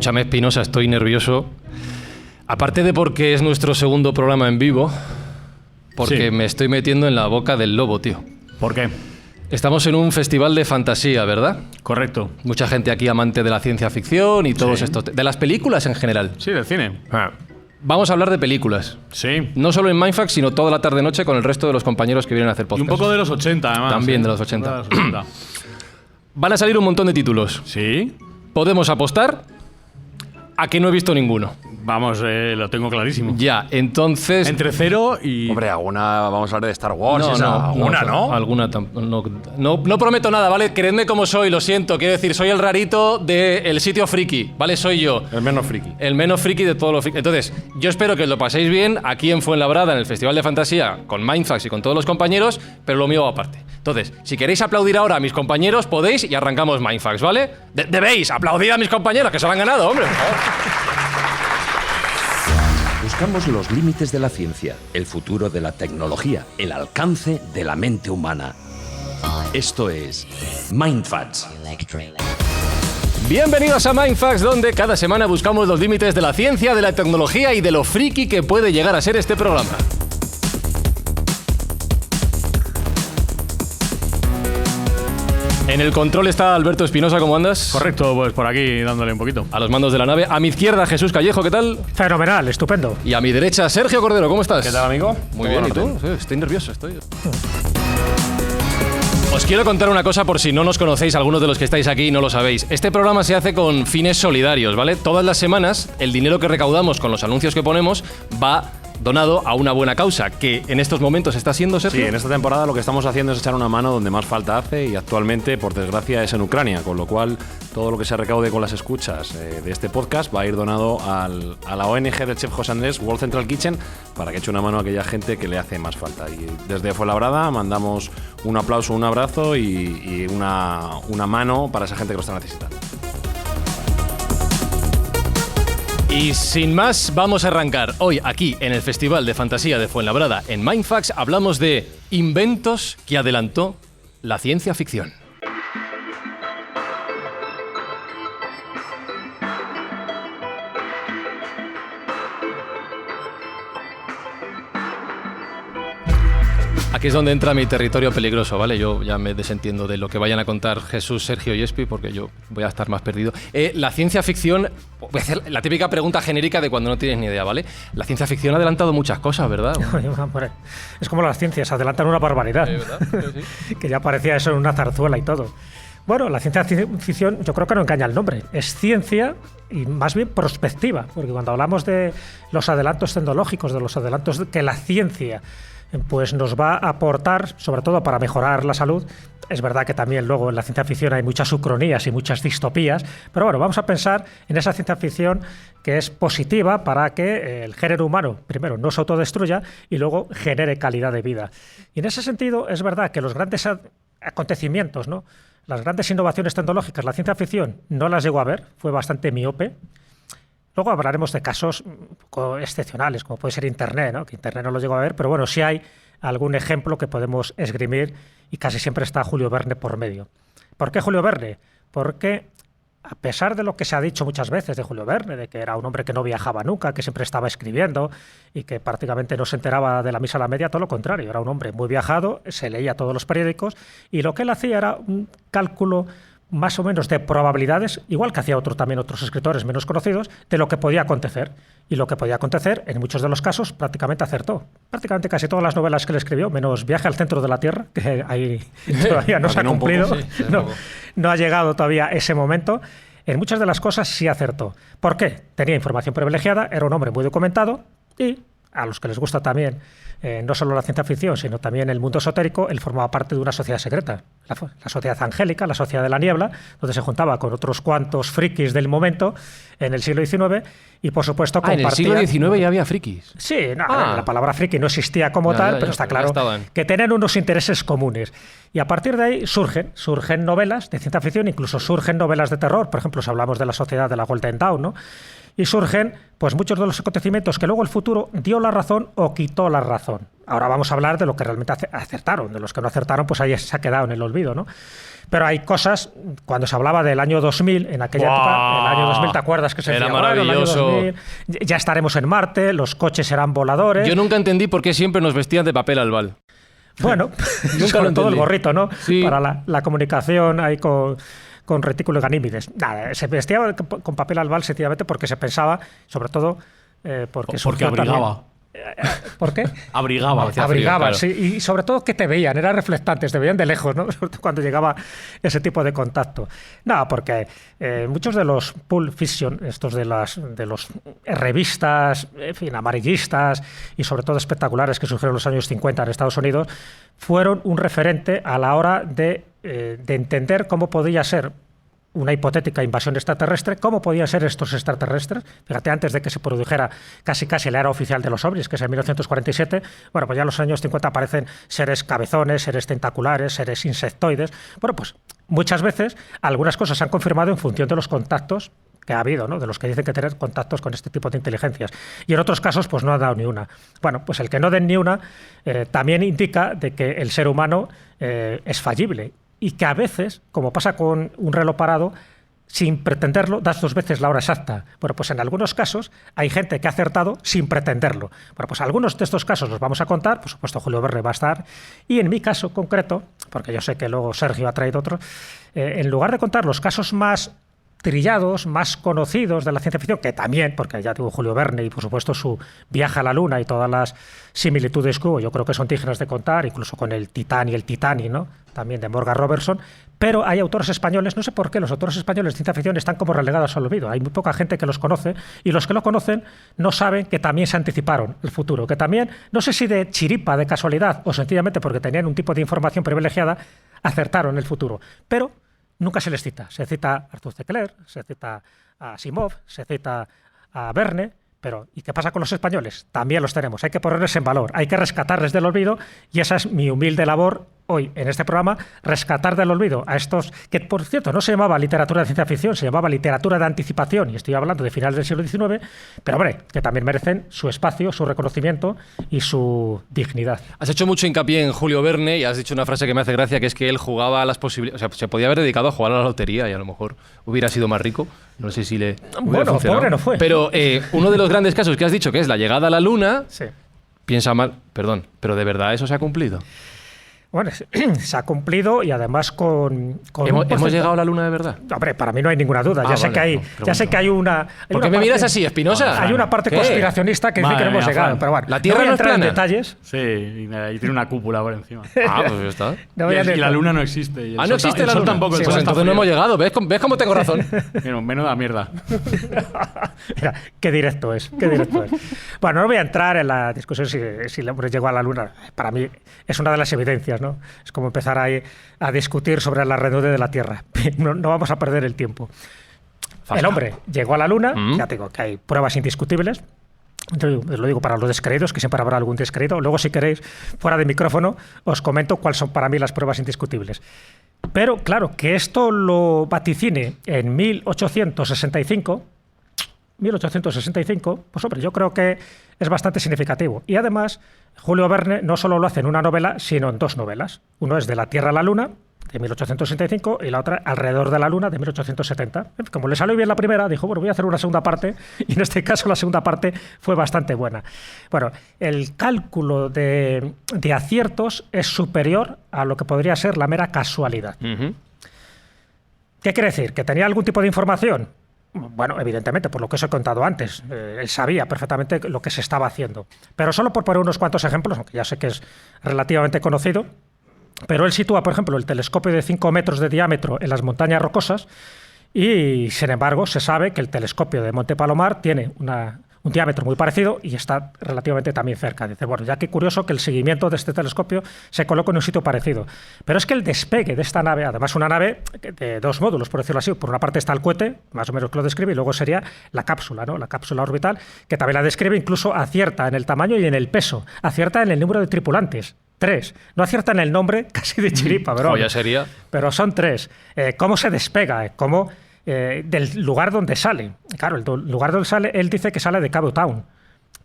Escúchame, Espinosa, estoy nervioso. Aparte de porque es nuestro segundo programa en vivo, porque me estoy metiendo en la boca del lobo, tío. ¿Por qué? Estamos en un festival de fantasía, ¿verdad? Correcto. Mucha gente aquí amante de la ciencia ficción y todos estos... De las películas en general. Sí, del cine. Vamos a hablar de películas. Sí. No solo en Mindfax, sino toda la tarde-noche con el resto de los compañeros que vienen a hacer podcast. Y un poco de los 80, además. También de los 80. Van a salir un montón de títulos. Sí. Podemos apostar a que no he visto ninguno. Vamos, lo tengo clarísimo. Ya, entonces... Entre 0 y... Hombre, alguna vamos a hablar de Star Wars. Alguna no prometo nada, ¿vale? Creedme como soy, lo siento. Quiero decir, soy el rarito del sitio friki, ¿vale? Soy yo. El menos friki. El menos friki de todos los friki. Entonces, yo espero que os lo paséis bien aquí en Fuenlabrada, en el Festival de Fantasía, con Mindfax y con todos los compañeros, pero lo mío va aparte. Entonces, si queréis aplaudir ahora a mis compañeros, podéis y arrancamos Mindfax, ¿vale? Debéis aplaudir a mis compañeros, que se lo han ganado, hombre. Por favor. Buscamos los límites de la ciencia, el futuro de la tecnología, el alcance de la mente humana. Esto es Mindfax. Bienvenidos a Mindfax, donde cada semana buscamos los límites de la ciencia, de la tecnología y de lo friki que puede llegar a ser este programa. En el control está Alberto Espinosa, ¿cómo andas? Correcto, pues por aquí dándole un poquito. A los mandos de la nave. A mi izquierda, Jesús Callejo, ¿qué tal? Fenomenal, estupendo. Y a mi derecha, Sergio Cordero, ¿cómo estás? ¿Qué tal, amigo? Muy bien, ¿y tú? Sí, estoy nervioso, Os quiero contar una cosa por si no nos conocéis, algunos de los que estáis aquí no lo sabéis. Este programa se hace con fines solidarios, ¿vale? Todas las semanas, el dinero que recaudamos con los anuncios que ponemos va donado a una buena causa, que en estos momentos está siendo, Sergio. Sí, en esta temporada lo que estamos haciendo es echar una mano donde más falta hace y actualmente, por desgracia, es en Ucrania, con lo cual todo lo que se recaude con las escuchas de este podcast va a ir donado a la ONG del chef José Andrés, World Central Kitchen, para que eche una mano a aquella gente que le hace más falta. Y desde Fuenlabrada mandamos un aplauso, un abrazo y una mano para esa gente que lo está necesitando. Y sin más, vamos a arrancar. Hoy, aquí, en el Festival de Fantasía de Fuenlabrada, en Mindfax, hablamos de inventos que adelantó la ciencia ficción. Aquí es donde entra mi territorio peligroso, ¿vale? Yo ya me desentiendo de lo que vayan a contar Jesús, Sergio y Espi, porque yo voy a estar más perdido. La ciencia ficción, voy a hacer la típica pregunta genérica de cuando no tienes ni idea, ¿vale? La ciencia ficción ha adelantado muchas cosas, ¿verdad? Es como las ciencias, adelantan una barbaridad. ¿Verdad? Sí. Que ya parecía eso en una zarzuela y todo. Bueno, la ciencia ficción yo creo que no engaña el nombre. Es ciencia y más bien prospectiva, porque cuando hablamos de los adelantos tecnológicos, de los adelantos que la ciencia pues nos va a aportar, sobre todo para mejorar la salud. Es verdad que también luego en la ciencia ficción hay muchas ucronías y muchas distopías, pero bueno, vamos a pensar en esa ciencia ficción que es positiva para que el género humano, primero, no se autodestruya y luego genere calidad de vida. Y en ese sentido es verdad que los grandes acontecimientos, ¿no?, las grandes innovaciones tecnológicas, la ciencia ficción no las llegó a ver, fue bastante miope. Luego hablaremos de casos excepcionales, como puede ser Internet, ¿no? Que Internet no lo llegó a ver, pero bueno, sí hay algún ejemplo que podemos esgrimir y casi siempre está Julio Verne por medio. ¿Por qué Julio Verne? Porque a pesar de lo que se ha dicho muchas veces de Julio Verne, de que era un hombre que no viajaba nunca, que siempre estaba escribiendo y que prácticamente no se enteraba de la misa a la media, todo lo contrario, era un hombre muy viajado, se leía todos los periódicos y lo que él hacía era un cálculo más o menos de probabilidades, igual que hacía también otros escritores menos conocidos, de lo que podía acontecer. Y lo que podía acontecer, en muchos de los casos, prácticamente acertó. Prácticamente casi todas las novelas que él escribió, menos Viaje al centro de la Tierra, que ahí todavía no se ha cumplido, no ha llegado todavía ese momento. En muchas de las cosas sí acertó. ¿Por qué? Tenía información privilegiada, era un hombre muy documentado y a los que les gusta también no solo la ciencia ficción, sino también el mundo esotérico, él formaba parte de una sociedad secreta, la sociedad angélica, la sociedad de la niebla, donde se juntaba con otros cuantos frikis del momento en el siglo XIX y, por supuesto, compartían... ¿En el siglo XIX ya había frikis? Sí, la palabra friki no existía como tal, pero está claro que tenían unos intereses comunes. Y a partir de ahí surgen novelas de ciencia ficción, incluso surgen novelas de terror. Por ejemplo, si hablamos de la sociedad de la Golden Dawn, ¿no? y surgen pues muchos de los acontecimientos que luego el futuro dio la razón o quitó la razón. Ahora vamos a hablar de lo que realmente acertaron, de los que no acertaron, pues ahí se ha quedado en el olvido, ¿no? Pero hay cosas, cuando se hablaba del año 2000, en aquella época, el año 2000, ¿te acuerdas que se Era decía, bueno, el año maravilloso. 2000, ya estaremos en Marte, los coches serán voladores? Yo nunca entendí por qué siempre nos vestían de papel albal. Bueno, lo sobre todo el entendí. gorrito, ¿no? Sí. Para la comunicación ahí con retículo y ganímides. Nada, se vestía con papel albal sencillamente porque se pensaba, sobre todo, porque Porque surgió abrigaba. también- ¿Por qué? Abrigaba. Hacía Abrigaba, frío, claro. sí, y sobre todo que te veían, eran reflectantes, te veían de lejos, ¿no? Sobre todo cuando llegaba ese tipo de contacto. No, porque muchos de los Pulp Fiction, estos de los revistas, en fin, amarillistas y sobre todo espectaculares que surgieron en los años 50 en Estados Unidos, fueron un referente a la hora de entender cómo podía ser una hipotética invasión extraterrestre, ¿cómo podían ser estos extraterrestres? Fíjate, antes de que se produjera casi la era oficial de los ovnis, que es en 1947, bueno, pues ya en los años 50 aparecen seres cabezones, seres tentaculares, seres insectoides. Bueno, pues muchas veces algunas cosas se han confirmado en función de los contactos que ha habido, ¿no? De los que dicen que tener contactos con este tipo de inteligencias. Y en otros casos, pues no ha dado ni una. Bueno, pues el que no den ni una también indica de que el ser humano es fallible. Y que a veces, como pasa con un reloj parado, sin pretenderlo, das 2 veces la hora exacta. Bueno, pues en algunos casos hay gente que ha acertado sin pretenderlo. Bueno, pues algunos de estos casos los vamos a contar, por supuesto Julio Verne va a estar, y en mi caso concreto, porque yo sé que luego Sergio ha traído otro, en lugar de contar los casos más trillados, más conocidos de la ciencia ficción, que también, porque ya tuvo Julio Verne y por supuesto su viaje a la Luna y todas las similitudes que hubo, yo creo que son dignas de contar, incluso con el Titán y el Titanic, ¿no? También de Morgan Robertson, pero hay autores españoles, no sé por qué los autores españoles de ciencia ficción están como relegados al olvido, hay muy poca gente que los conoce y los que lo conocen no saben que también se anticiparon el futuro, que también, no sé si de chiripa, de casualidad o sencillamente porque tenían un tipo de información privilegiada, acertaron el futuro, pero nunca se les cita. Se cita a Arthur C. Clarke, se cita a Asimov, se cita a Verne, pero ¿y qué pasa con los españoles? También los tenemos. Hay que ponerles en valor, hay que rescatarles del olvido y esa es mi humilde labor hoy en este programa, rescatar del olvido a estos que, por cierto, no se llamaba literatura de ciencia ficción, se llamaba literatura de anticipación y estoy hablando de finales del siglo XIX, pero hombre, que también merecen su espacio, su reconocimiento y su dignidad. Has hecho mucho hincapié en Julio Verne y has dicho una frase que me hace gracia, que es que él jugaba a las posibilidades. O sea, se podía haber dedicado a jugar a la lotería y a lo mejor hubiera sido más rico. No sé si le hubiera Bueno, funcionado. pobre no fue. Pero uno de los grandes casos que has dicho, que es la llegada a la Luna, Sí. piensa mal, perdón, pero ¿de verdad eso se ha cumplido? Bueno, se ha cumplido y además con un ¿Hemos porcentaje- llegado a la Luna de verdad? Hombre, para mí no hay ninguna duda. Ah, ya sé vale, que hay, no, ya sé que hay una. hay ¿Por una qué me parte- miras así, Espinosa? Hay una parte ¿Qué? conspiracionista que dice Madre que no hemos mía, llegado, Fran. pero bueno, ¿La Tierra voy a no es entrar en plana? detalles. Sí, y tiene una cúpula por encima. Ah, pues ya está. No voy a Y la entrar- luna no existe. y el Ah, no sol existe el la sol Luna. tampoco. Sí, el Pues sol está entonces no frío. hemos llegado. ¿Ves cómo tengo razón? Mira, menuda mierda. Mira, qué directo es, qué directo es. Bueno, no voy a entrar en la discusión si el hombre llegó a la Luna. Para mí es una de las evidencias, ¿no? Es como empezar ahí a discutir sobre la redondez de la Tierra. No vamos a perder el tiempo. El hombre llegó a la Luna, ya te digo que hay pruebas indiscutibles. Yo lo digo para los descreídos, que siempre habrá algún descreído. Luego, si queréis, fuera de micrófono, os comento cuáles son para mí las pruebas indiscutibles. Pero, claro, que esto lo vaticine en 1865, pues hombre, yo creo que es bastante significativo. Y además, Julio Verne no solo lo hace en una novela, sino en 2 novelas. Uno es De la Tierra a la Luna, de 1865, y la otra Alrededor de la Luna, de 1870. Como le salió bien la primera, dijo, bueno, voy a hacer una segunda parte, y en este caso la segunda parte fue bastante buena. Bueno, el cálculo de aciertos es superior a lo que podría ser la mera casualidad. Ujú. ¿Qué quiere decir? ¿Que tenía algún tipo de información? Bueno, evidentemente, por lo que os he contado antes. Él sabía perfectamente lo que se estaba haciendo. Pero solo por poner unos cuantos ejemplos, aunque ya sé que es relativamente conocido, pero él sitúa, por ejemplo, el telescopio de 5 metros de diámetro en las montañas rocosas y, sin embargo, se sabe que el telescopio de Monte Palomar tiene un diámetro muy parecido y está relativamente también cerca. Dice, bueno, ya qué curioso que el seguimiento de este telescopio se coloque en un sitio parecido. Pero es que el despegue de esta nave, además una nave de 2 módulos, por decirlo así, por una parte está el cohete, más o menos que lo describe, y luego sería la cápsula, ¿no? La cápsula orbital, que también la describe, incluso acierta en el tamaño y en el peso, acierta en el número de tripulantes. 3. No acierta en el nombre, casi de chiripa, bro. Joya sería. Pero son 3. ¿Cómo se despega? ¿Cómo del lugar donde sale. Claro, el lugar donde sale, él dice que sale de Cabo Town.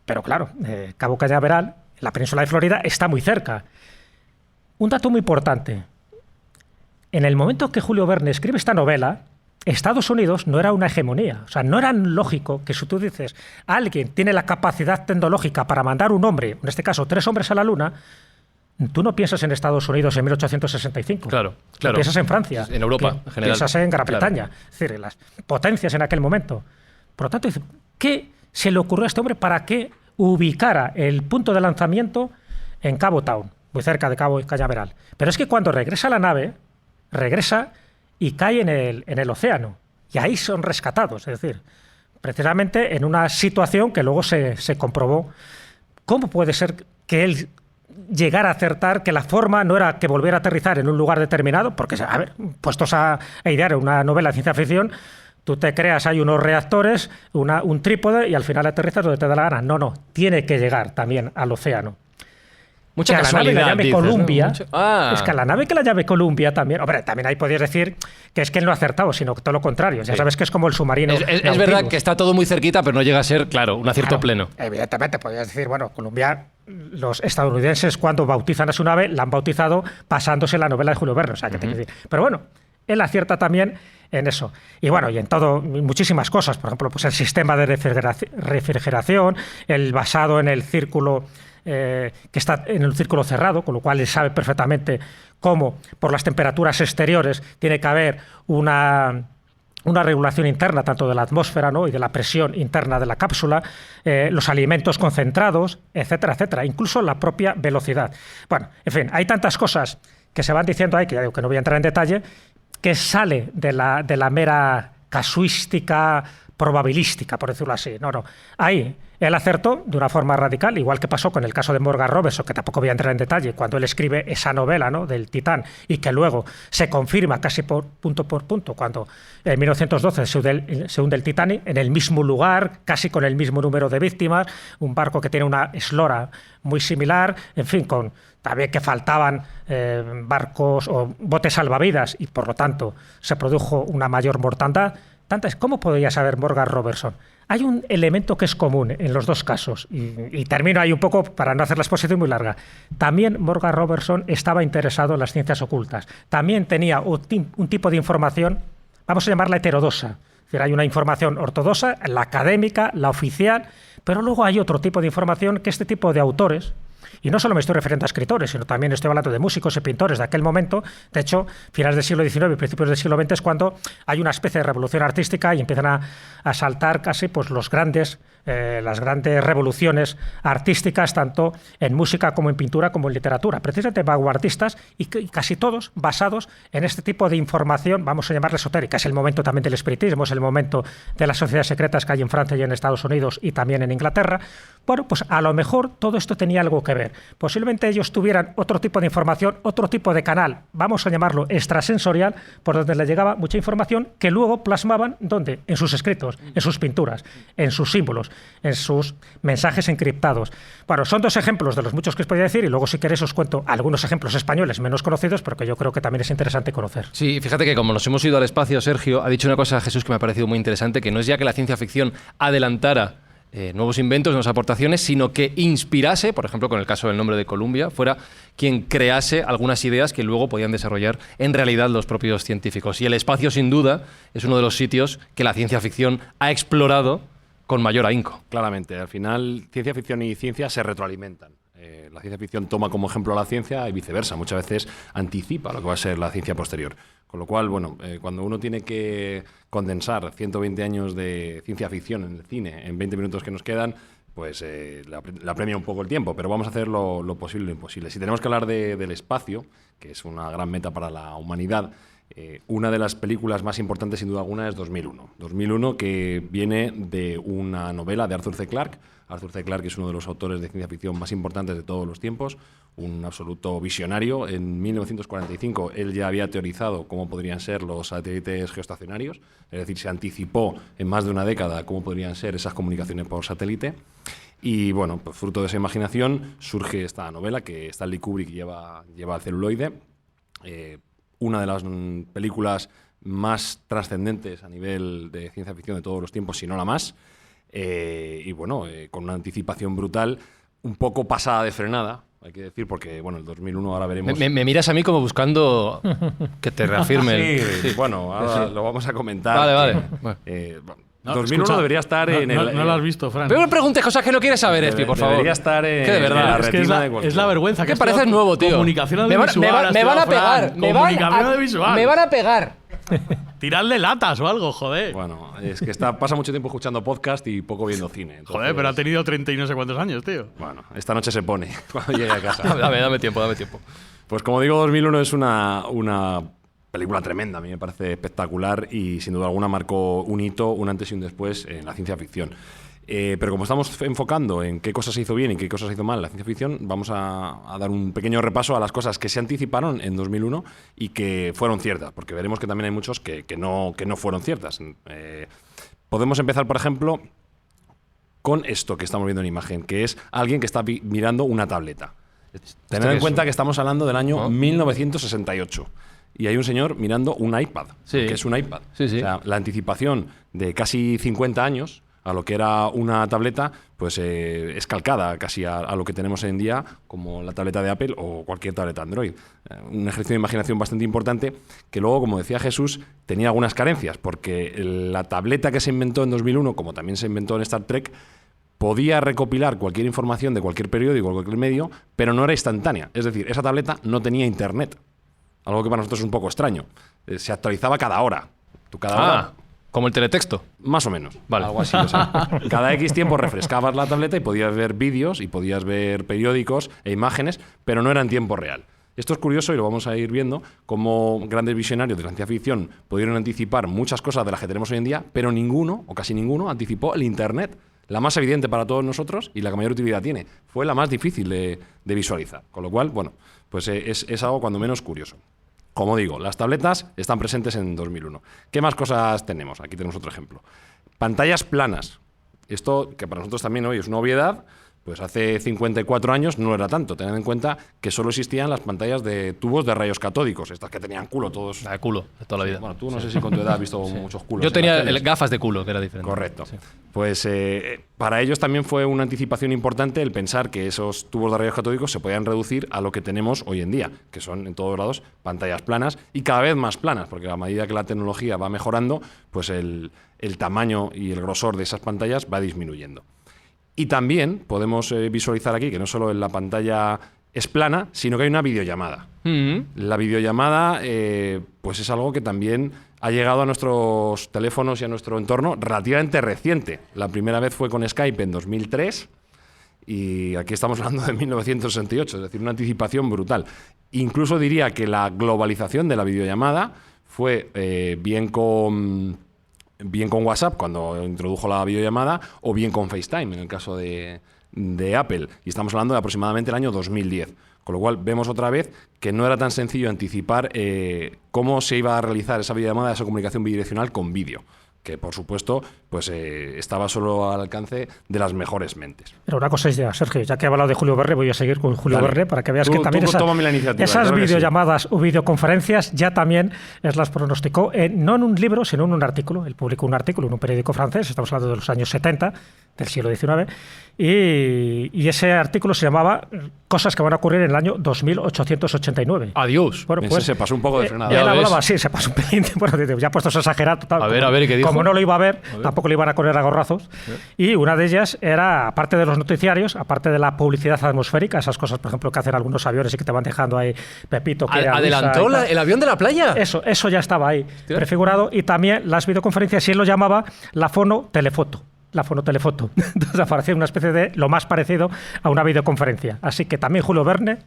Pero claro, Cabo Cañaveral, en la península de Florida, está muy cerca. Un dato muy importante. En el momento que Julio Verne escribe esta novela, Estados Unidos no era una hegemonía. O sea, no era lógico que si tú dices alguien tiene la capacidad tecnológica para mandar un hombre, en este caso 3 hombres a la Luna, tú no piensas en Estados Unidos en 1865. Claro. Piensas en Francia. En Europa, en general. Piensas en Gran Claro. Bretaña. Es decir, en las potencias en aquel momento. Por lo tanto, ¿qué se le ocurrió a este hombre para que ubicara el punto de lanzamiento en Cabo Town, muy cerca de Cabo Cañaveral? Pero es que cuando regresa la nave, regresa y cae en el océano. Y ahí son rescatados. Es decir, precisamente en una situación que luego se comprobó. ¿Cómo puede ser que él llegar a acertar que la forma no era que volviera a aterrizar en un lugar determinado? Porque, a ver, puestos a idear una novela de ciencia ficción, tú te creas, hay unos reactores, un trípode y al final aterrizas donde te da la gana. No, tiene que llegar también al océano. Mucha que a la nave casualidad, la llame dices, ¿no? Columbia. Ah. Es que a la nave que la llame Columbia también. Hombre, también ahí podrías decir que es que él no ha acertado, sino que todo lo contrario. Ya Sí. sabes que es como el submarino. Es Nautilus. verdad que está todo muy cerquita, pero no llega a ser, claro, un acierto Claro, pleno. Evidentemente, podrías decir, bueno, Columbia, los estadounidenses cuando bautizan a su nave, la han bautizado basándose en la novela de Julio Verne. O sea, que te quiero decir. Pero bueno, él acierta también en eso. Y bueno, y en todo, muchísimas cosas. Por ejemplo, pues el sistema de refrigeración, el basado en el círculo, que está en un círculo cerrado, con lo cual él sabe perfectamente cómo, por las temperaturas exteriores, tiene que haber una regulación interna tanto de la atmósfera, ¿no?, y de la presión interna de la cápsula, los alimentos concentrados, etcétera, etcétera, incluso la propia velocidad. Bueno, en fin, hay tantas cosas que se van diciendo ahí, que ya digo que no voy a entrar en detalle, que sale de la mera casuística probabilística, por decirlo así. No. Ahí él acertó de una forma radical, igual que pasó con el caso de Morgan Robertson, que tampoco voy a entrar en detalle, cuando él escribe esa novela, ¿no?, del Titán, y que luego se confirma casi por punto, cuando en 1912 se hunde el Titanic, en el mismo lugar, casi con el mismo número de víctimas, un barco que tiene una eslora muy similar, en fin, con también que faltaban barcos o botes salvavidas, y por lo tanto se produjo una mayor mortandad. ¿Cómo podría saber Morgan Robertson? Hay un elemento que es común en los dos casos, y termino ahí un poco para no hacer la exposición muy larga. También Morgan Robertson estaba interesado en las ciencias ocultas. También tenía un tipo de información, vamos a llamarla heterodoxa. Es decir, hay una información ortodoxa, la académica, la oficial, pero luego hay otro tipo de información que este tipo de autores, y no solo me estoy refiriendo a escritores, sino también estoy hablando de músicos y pintores de aquel momento. De hecho, finales del siglo XIX y principios del siglo XX es cuando hay una especie de revolución artística y empiezan a saltar casi pues, las grandes revoluciones artísticas, tanto en música como en pintura como en literatura. Precisamente vanguardistas y casi todos basados en este tipo de información, vamos a llamarla esotérica. Es el momento también del espiritismo, es el momento de las sociedades secretas que hay en Francia y en Estados Unidos y también en Inglaterra. Bueno, pues a lo mejor todo esto tenía algo que ver. Posiblemente ellos tuvieran otro tipo de información, otro tipo de canal, vamos a llamarlo extrasensorial, por donde les llegaba mucha información que luego plasmaban, ¿dónde? En sus escritos, en sus pinturas, en sus símbolos, en sus mensajes encriptados. Bueno, son dos ejemplos de los muchos que os podría decir, y luego si queréis os cuento algunos ejemplos españoles menos conocidos, pero que yo creo que también es interesante conocer. Sí, fíjate que como nos hemos ido al espacio, Sergio ha dicho una cosa, Jesús, que me ha parecido muy interesante, que no es ya que la ciencia ficción adelantara nuevos inventos, nuevas aportaciones, sino que inspirase, por ejemplo, con el caso del nombre de Columbia, fuera quien crease algunas ideas que luego podían desarrollar en realidad los propios científicos. Y el espacio, sin duda, es uno de los sitios que la ciencia ficción ha explorado con mayor ahínco. Claramente, al final ciencia ficción y ciencia se retroalimentan. La ciencia ficción toma como ejemplo a la ciencia y viceversa. Muchas veces anticipa lo que va a ser la ciencia posterior. Con lo cual, bueno, cuando uno tiene que condensar 120 años de ciencia ficción en el cine en 20 minutos que nos quedan, pues le apremia un poco el tiempo, pero vamos a hacer lo posible y lo imposible. Si tenemos que hablar del espacio, que es una gran meta para la humanidad, una de las películas más importantes, sin duda alguna, es 2001. 2001, que viene de una novela de Arthur C. Clarke. Arthur C. Clarke es uno de los autores de ciencia ficción más importantes de todos los tiempos, un absoluto visionario. En 1945 él ya había teorizado cómo podrían ser los satélites geoestacionarios, es decir, se anticipó en más de una década cómo podrían ser esas comunicaciones por satélite. Y bueno, pues fruto de esa imaginación surge esta novela que Stanley Kubrick lleva al celuloide. Una de las películas más trascendentes a nivel de ciencia ficción de todos los tiempos, si no la más. Y bueno, con una anticipación brutal, un poco pasada de frenada, hay que decir, porque bueno, el 2001 ahora veremos. Me miras a mí como buscando que te reafirme. Sí, bueno, ahora lo vamos a comentar. Vale. No, 2001 escucha, debería estar en el. No lo has visto, Fran. Pero me preguntes cosas que no quieres saber, Espi, por favor. Debería estar en, que de verdad, en la Es que retina de es cualquiera. la vergüenza. ¿Qué pareces nuevo, tío? Comunicación me van audiovisual. a pegar. Comunicación audiovisual. Me van a pegar. Tirarle latas o algo, joder. Bueno, es que pasa mucho tiempo escuchando podcast y poco viendo cine. Entonces, Joder, pero ha tenido 30 y no sé cuántos años, tío. Bueno, esta noche se pone cuando llegue a casa. Dame tiempo. Pues como digo, 2001 es una película tremenda, a mí me parece espectacular y sin duda alguna marcó un hito, un antes y un después en la ciencia ficción. Pero como estamos enfocando en qué cosas se hizo bien y qué cosas se hizo mal en la ciencia ficción, vamos a dar un pequeño repaso a las cosas que se anticiparon en 2001 y que fueron ciertas, porque veremos que también hay muchos que no fueron ciertas. Podemos empezar, por ejemplo, con esto que estamos viendo en imagen, que es alguien que está mirando una tableta. Tened en cuenta que estamos hablando del año 1968. Y hay un señor mirando un iPad, que es un iPad. Sí. O sea, la anticipación de casi 50 años a lo que era una tableta, pues es calcada casi a lo que tenemos hoy en día, como la tableta de Apple o cualquier tableta Android. Un ejercicio de imaginación bastante importante que luego, como decía Jesús, tenía algunas carencias, porque la tableta que se inventó en 2001, como también se inventó en Star Trek, podía recopilar cualquier información de cualquier periódico o cualquier medio, pero no era instantánea. Es decir, esa tableta no tenía internet. Algo que para nosotros es un poco extraño. Se actualizaba cada hora. Cada hora, como el teletexto. más o menos. Vale. Algo así. O sea, cada X tiempo refrescabas la tableta y podías ver vídeos y podías ver periódicos e imágenes, pero no era en tiempo real. Esto es curioso y lo vamos a ir viendo, cómo grandes visionarios de la ciencia ficción pudieron anticipar muchas cosas de las que tenemos hoy en día, pero ninguno, o casi ninguno, anticipó el Internet. La más evidente para todos nosotros y la que mayor utilidad tiene. Fue la más difícil de visualizar. Con lo cual, bueno, pues es algo cuando menos curioso. Como digo, las tabletas están presentes en 2001. ¿Qué más cosas tenemos? Aquí tenemos otro ejemplo. Pantallas planas. Esto, que para nosotros también hoy es una obviedad, pues hace 54 años no era tanto. Tened en cuenta que solo existían las pantallas de tubos de rayos catódicos, estas que tenían culo todos. La de culo, de toda la vida. Bueno, tú no sé si con tu edad has visto muchos culos. Yo tenía en la tele. gafas de culo, que era diferente. Correcto. Sí. Pues para ellos también fue una anticipación importante el pensar que esos tubos de rayos catódicos se podían reducir a lo que tenemos hoy en día, que son en todos lados pantallas planas y cada vez más planas, porque a medida que la tecnología va mejorando, pues el tamaño y el grosor de esas pantallas va disminuyendo. Y también podemos visualizar aquí que no solo en la pantalla es plana, sino que hay una videollamada. La videollamada pues es algo que también ha llegado a nuestros teléfonos y a nuestro entorno relativamente reciente. La primera vez fue con Skype en 2003 y aquí estamos hablando de 1968, es decir, una anticipación brutal. Incluso diría que la globalización de la videollamada fue bien con WhatsApp, cuando introdujo la videollamada, o bien con FaceTime, en el caso de Apple. Y estamos hablando de aproximadamente el año 2010. Con lo cual vemos otra vez que no era tan sencillo anticipar cómo se iba a realizar esa videollamada, esa comunicación bidireccional con vídeo, que por supuesto pues estaba solo al alcance de las mejores mentes. Pero una cosa es ya, Sergio, ya que he hablado de Julio Verne, voy a seguir con Julio Verne para que veas que también tómame la iniciativa, esas claro que videollamadas o videoconferencias ya también las pronosticó, no en un libro, sino en un artículo. Él publicó un artículo en un periódico francés, estamos hablando de los años 70, del siglo XIX, y ese artículo se llamaba Cosas que van a ocurrir en el año 2889. Adiós. Bueno, pues, se pasó un poco de frenada. Él hablaba, sí, se pasó un pelín. Bueno, ya puestos a exagerar. Total, A ver, ¿qué dijo? Como no lo iba a ver, tampoco le iban a correr a gorrazos. Y una de ellas era, aparte de los noticiarios, aparte de la publicidad atmosférica, esas cosas, por ejemplo, que hacen algunos aviones y que te van dejando ahí Pepito. Que ¿Adelantó el avión de la playa? Eso ya estaba ahí prefigurado. Y también las videoconferencias, y él lo llamaba la fonotelefoto. La fonotelefoto. Entonces aparecía una especie de lo más parecido a una videoconferencia. Así que también Julio Verne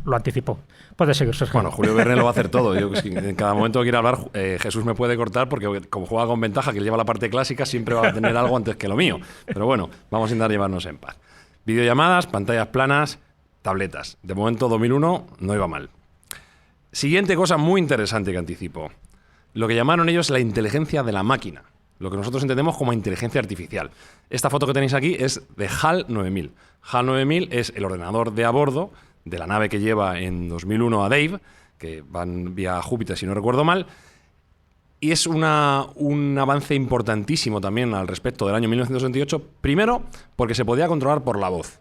lo anticipó. Puedes seguir, Sergio. Bueno, Julio Verne lo va a hacer todo. Yo, si en cada momento que quiera hablar, Jesús me puede cortar porque como juega con ventaja, que él lleva la parte clásica, siempre va a tener algo antes que lo mío. Pero bueno, vamos a intentar llevarnos en paz. Videollamadas, pantallas planas, tabletas. De momento 2001 no iba mal. Siguiente cosa muy interesante que anticipó. Lo que llamaron ellos la inteligencia de la máquina. Lo que nosotros entendemos como inteligencia artificial. Esta foto que tenéis aquí es de HAL 9000. HAL 9000 es el ordenador de a bordo de la nave que lleva en 2001 a Dave, que van vía Júpiter si no recuerdo mal, Y es un avance importantísimo también al respecto del año 1968. Primero, porque se podía controlar por la voz.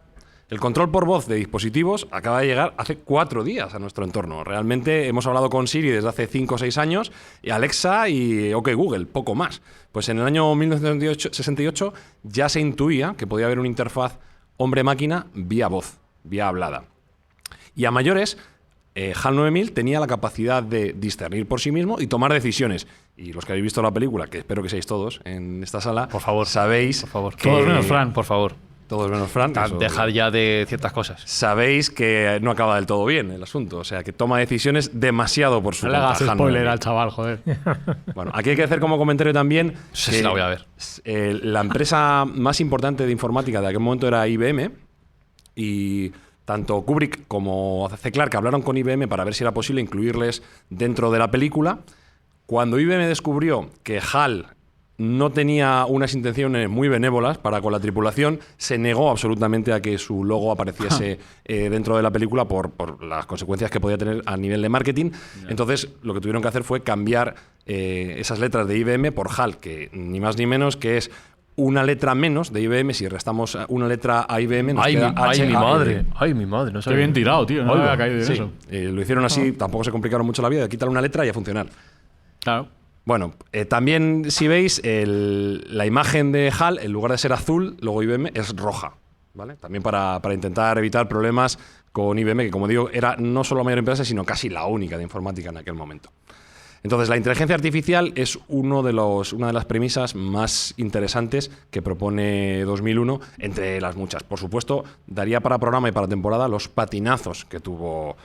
El control por voz de dispositivos acaba de llegar hace 4 días a nuestro entorno. Realmente hemos hablado con Siri desde hace 5 o 6 años, y Alexa y OK Google, poco más. Pues en el año 1968 ya se intuía que podía haber una interfaz hombre-máquina vía voz, vía hablada. Y a mayores, HAL 9000 tenía la capacidad de discernir por sí mismo y tomar decisiones. Y los que habéis visto la película, que espero que seáis todos en esta sala, por favor, sabéis por favor. que... Todos menos Fran. Por favor. Todos menos Fran. Dejad ya de ciertas cosas. Sabéis que no acaba del todo bien el asunto. O sea, que toma decisiones demasiado por su No le cuenta. hagas HAL spoiler 9000. al chaval, joder. Bueno, aquí hay que hacer como comentario también Sí, que sí, la voy a ver. La empresa más importante de informática de aquel momento era IBM, y tanto Kubrick como C. Clarke hablaron con IBM para ver si era posible incluirles dentro de la película. Cuando IBM descubrió que HAL no tenía unas intenciones muy benévolas para con la tripulación, se negó absolutamente a que su logo apareciese dentro de la película por las consecuencias que podía tener a nivel de marketing. Entonces, lo que tuvieron que hacer fue cambiar esas letras de IBM por HAL, que ni más ni menos que es una letra menos de IBM. Si restamos una letra a IBM, nos queda HAL. Ay, mi madre. No Qué bien tirado, tío. No me había caído en Sí, eso. lo hicieron así, tampoco se complicaron mucho la vida, quitar una letra y a funcionar. Claro. Bueno, también si veis la imagen de HAL, en lugar de ser azul, luego IBM es roja, ¿vale? También para intentar evitar problemas con IBM, que como digo, era no solo la mayor empresa, sino casi la única de informática en aquel momento. Entonces, la inteligencia artificial es una de las premisas más interesantes que propone 2001, entre las muchas. Por supuesto, daría para programa y para temporada los patinazos que tuvo